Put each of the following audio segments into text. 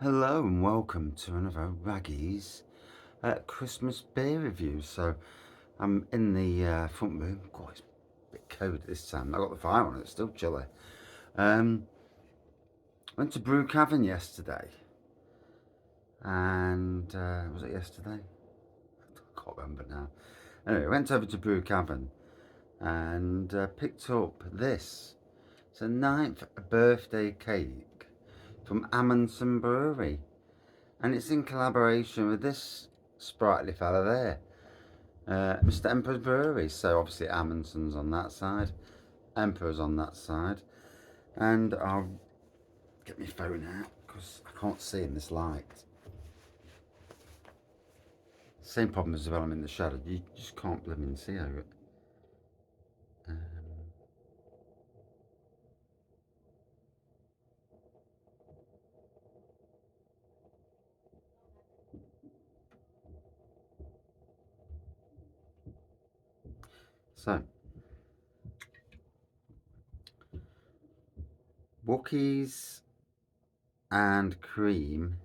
Hello and welcome to another Raggies Christmas beer review. So I'm in the front room. God, it's a bit cold this time. I got the fire on, it's still chilly. Um, Went to Brew Cavern yesterday, and was it yesterday? I can't remember now. Anyway, went over to Brew Cavern and picked up this. It's a ninth birthday cake from Amundsen Brewery, and it's in collaboration with this sprightly fella there. Mr. Emperor's Brewery. So obviously Amundsen's on that side, Emperor's on that side, and I'll get my phone out because I can't see in this light. Same problem as well. I'm in the shadow. You just can't blooming see over it. Um, so Wookies and cream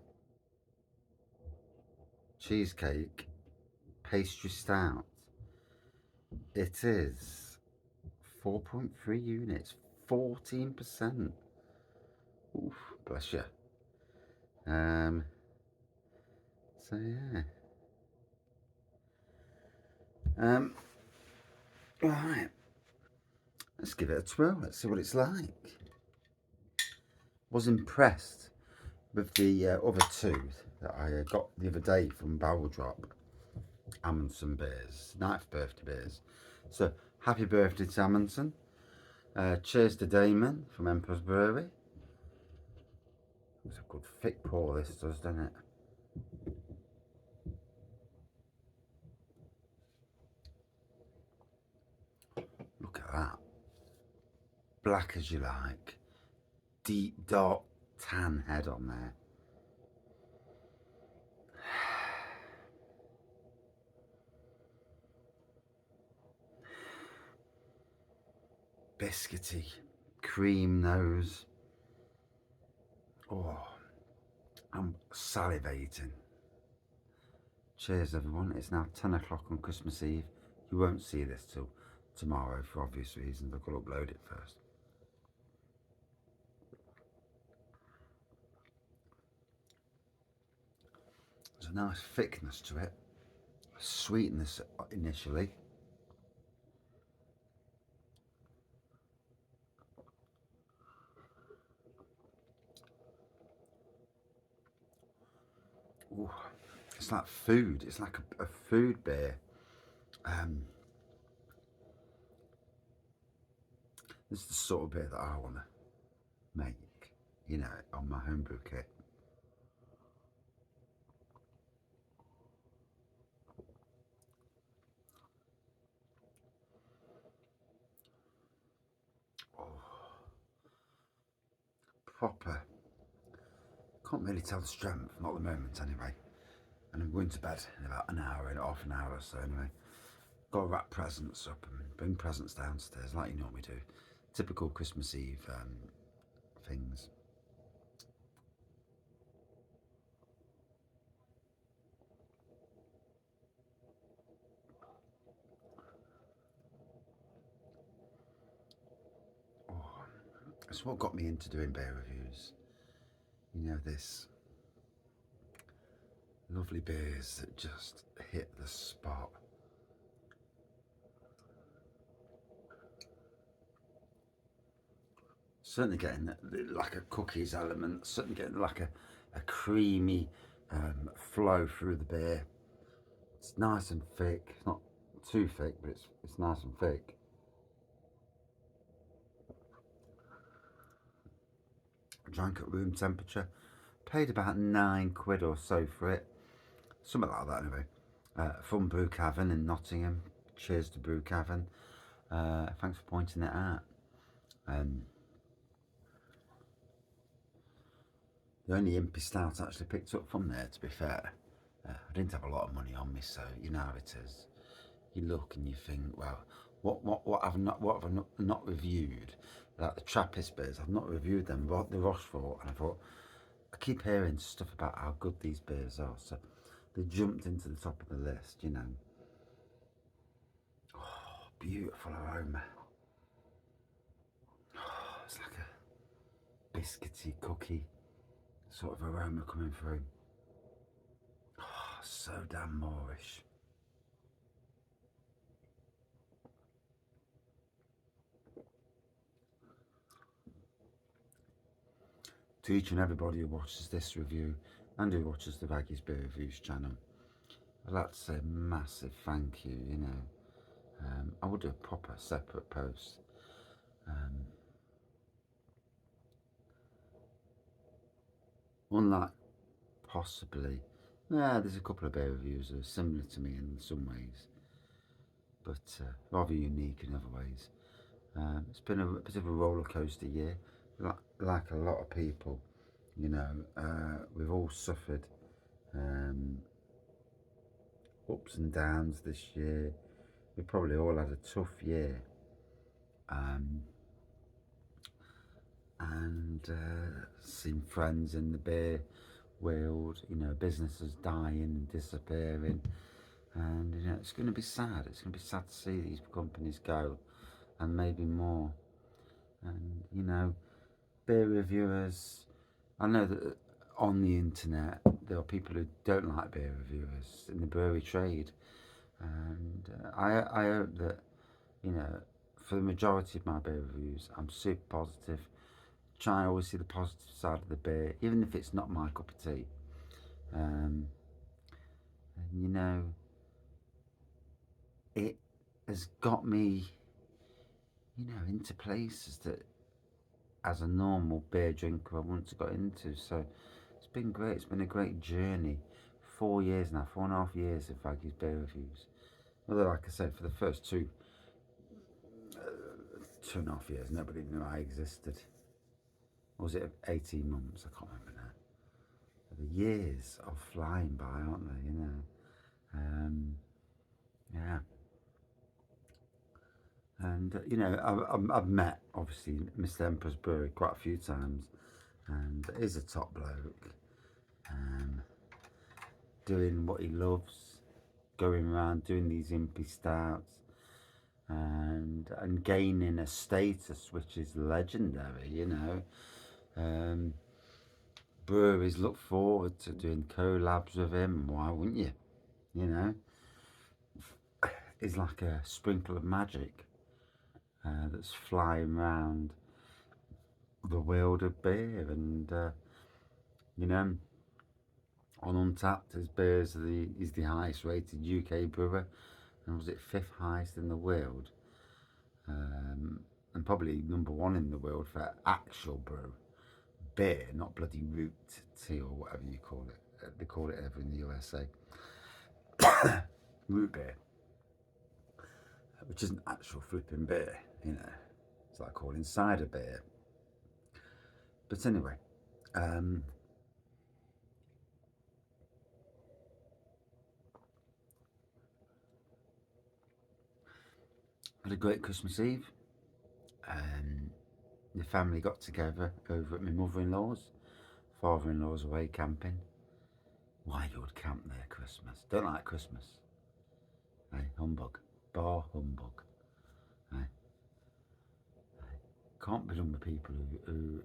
cheesecake pastry stout. It is 4.3 units, 14%. Oof, bless you. Um, so yeah. Um, right, let's give it a twirl. Let's see what it's like. Was impressed with the other two that I got the other day from Barrel Drop, Amundsen beers, 9th birthday beers. So happy birthday to Amundsen. Cheers to Damon from Emperor's Brewery. It's a good thick pour this does, doesn't it? Look at that. Black as you like. Deep dark tan head on there. Biscuity. Cream nose. Oh, I'm salivating. Cheers everyone, it's now 10 o'clock on Christmas Eve. You won't see this till tomorrow for obvious reasons. I've got to upload it first. There's a nice thickness to it, sweetness initially. Ooh, it's like food, it's like a food beer. This is the sort of beer that I want to make, you know, on my homebrew kit. Oh, proper. Can't really tell the strength, not at the moment anyway. And I'm going to bed in about an hour, in half an hour or so anyway. Got to wrap presents up and bring presents downstairs like you normally do. Typical Christmas Eve things. Oh, that's what got me into doing beer reviews. You know, this lovely beers that just hit the spot. Certainly getting like a cookies element, certainly getting like a creamy flow through the beer. It's nice and thick, it's not too thick, but it's nice and thick. Drank at room temperature, paid about £9 or so for it, something like that anyway. From Brew Cavern in Nottingham. Cheers to Brew Cavern. Thanks for pointing it out. The only impy stout I actually picked up from there, to be fair. I didn't have a lot of money on me, so you know how it is. You look and you think, well, what have I not reviewed? Like the Trappist beers, I've not reviewed them. The Rochefort, and I thought I keep hearing stuff about how good these beers are, so they jumped into the top of the list, you know. Oh, beautiful aroma. Oh, it's like a biscuity cookie sort of aroma coming through. Oh, so damn Moorish. To each and everybody who watches this review and who watches the Waggy's Beer Reviews channel, I'd like to say a massive thank you, you know. I would do a proper separate post. Unlike possibly, yeah, there's a couple of beer reviews that are similar to me in some ways, but rather unique in other ways. It's been a bit of a roller coaster year, like a lot of people, you know. We've all suffered ups and downs this year. We probably all had a tough year, and seen friends in the beer world, you know, businesses dying and disappearing, and you know it's going to be sad. It's going to be sad to see these companies go, and maybe more. And you know, beer reviewers. I know that on the internet there are people who don't like beer reviewers in the brewery trade, and I hope that, you know, for the majority of my beer reviews, I'm super positive. Try and always see the positive side of the beer, even if it's not my cup of tea. And you know, it has got me, you know, into places that as a normal beer drinker I wouldn't have got into. So it's been great. It's been a great journey. 4 years now, 4.5 years of Waggy's Beer Reviews. Although, like I said, for the first 2.5 years, nobody knew I existed. Or was it 18 months? I can't remember now. The years are flying by, aren't they? You know. Yeah. And you know, I've met obviously Mr. Emperor's Brewery quite a few times, and he's a top bloke, um, doing what he loves, going around doing these impy stouts, and gaining a status which is legendary. You know, breweries look forward to doing collabs with him. Why wouldn't you? You know, he's like a sprinkle of magic that's flying around the world of beer, and you know, on Untapped, his beers is the highest rated UK brewer, and was it fifth highest in the world, and probably number one in the world for actual brew beer, not bloody root tea or whatever you call it. They call it over in the USA, root beer, which isn't actual flipping beer, you know. It's like calling cider beer. But anyway, had a great Christmas Eve. The family got together over at my mother-in-law's. Father-in-law's away camping. Why you would camp there Christmas? Don't like Christmas. Hey, humbug. Bar humbug. Hey. Can't be done with people who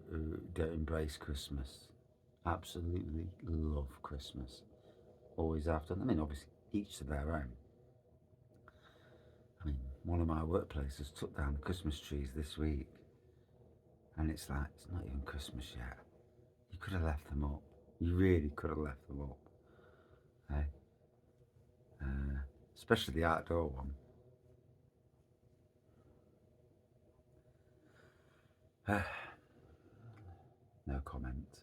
don't embrace Christmas. Absolutely love Christmas. Always have done. I mean, obviously, each to their own. I mean, one of my workplaces took down the Christmas trees this week, and it's like, it's not even Christmas yet. You could have left them up. You really could have left them up. Hey? Especially the outdoor one. No comment.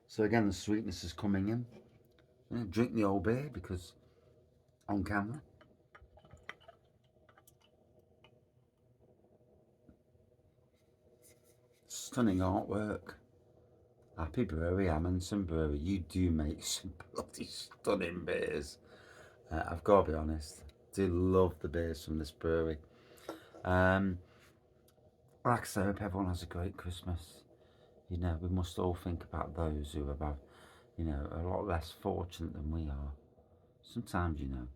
So again, the sweetness is coming in. You know, drink the old beer because on camera. Stunning artwork. Happy Brewery, Amundsen Brewery. You do make some bloody stunning beers. I've got to be honest. I do love the beers from this brewery. Um, like I say, I hope everyone has a great Christmas. You know, we must all think about those who are about, you know, a lot less fortunate than we are. Sometimes, you know,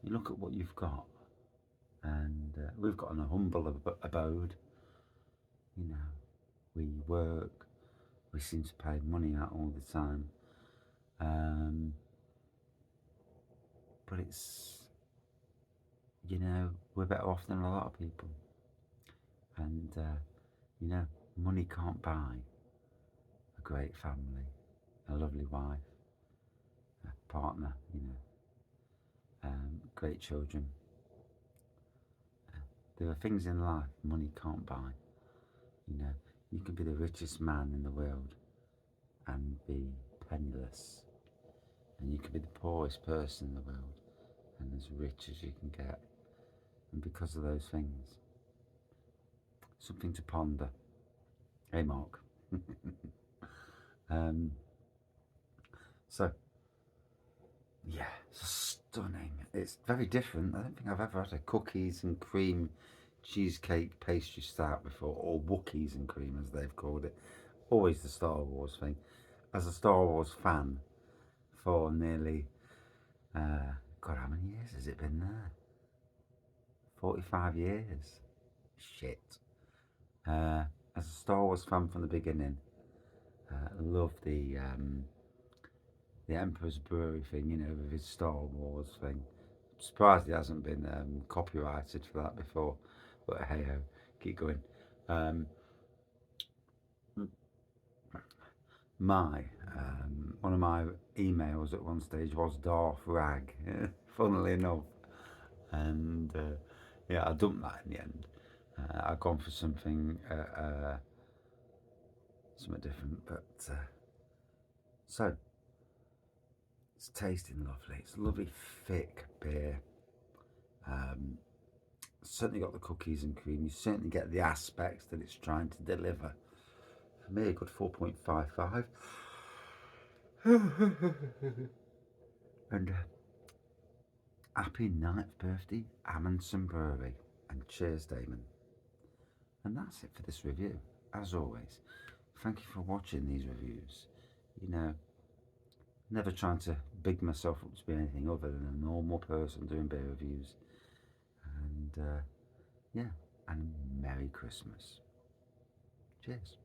you look at what you've got, and we've got an humble abode. You know, we work, we seem to pay money out all the time, um, but it's, you know, we're better off than a lot of people, and you know, money can't buy a great family, a lovely wife, a partner, you know, great children. There are things in life money can't buy. You know, you can be the richest man in the world and be penniless, and you can be the poorest person in the world and as rich as you can get. And because of those things, something to ponder. Hey, Mark. um, so, yeah, it's stunning. It's very different. I don't think I've ever had a cookies and cream cheesecake pastry stout before, or Wookies and cream as they've called it. Always the Star Wars thing. As a Star Wars fan for nearly, God, how many years has it been there? 45 years. Shit. As a Star Wars fan from the beginning, I love the Emperor's Brewery thing, you know, with his Star Wars thing. I'm surprised he hasn't been copyrighted for that before, but hey ho, keep going. Um, my one of my emails at one stage was Darth Rag, funnily enough, and yeah, I dumped that in the end. I've gone for something something different, but so it's tasting lovely. It's a lovely thick beer. Um, certainly got the cookies and cream. You certainly get the aspects that it's trying to deliver. For me, a good 4.55. And happy 9th birthday, Amundsen Brewery. And cheers, Damon. And that's it for this review. As always, thank you for watching these reviews. You know, never trying to big myself up to be anything other than a normal person doing beer reviews. And yeah, and Merry Christmas. Cheers.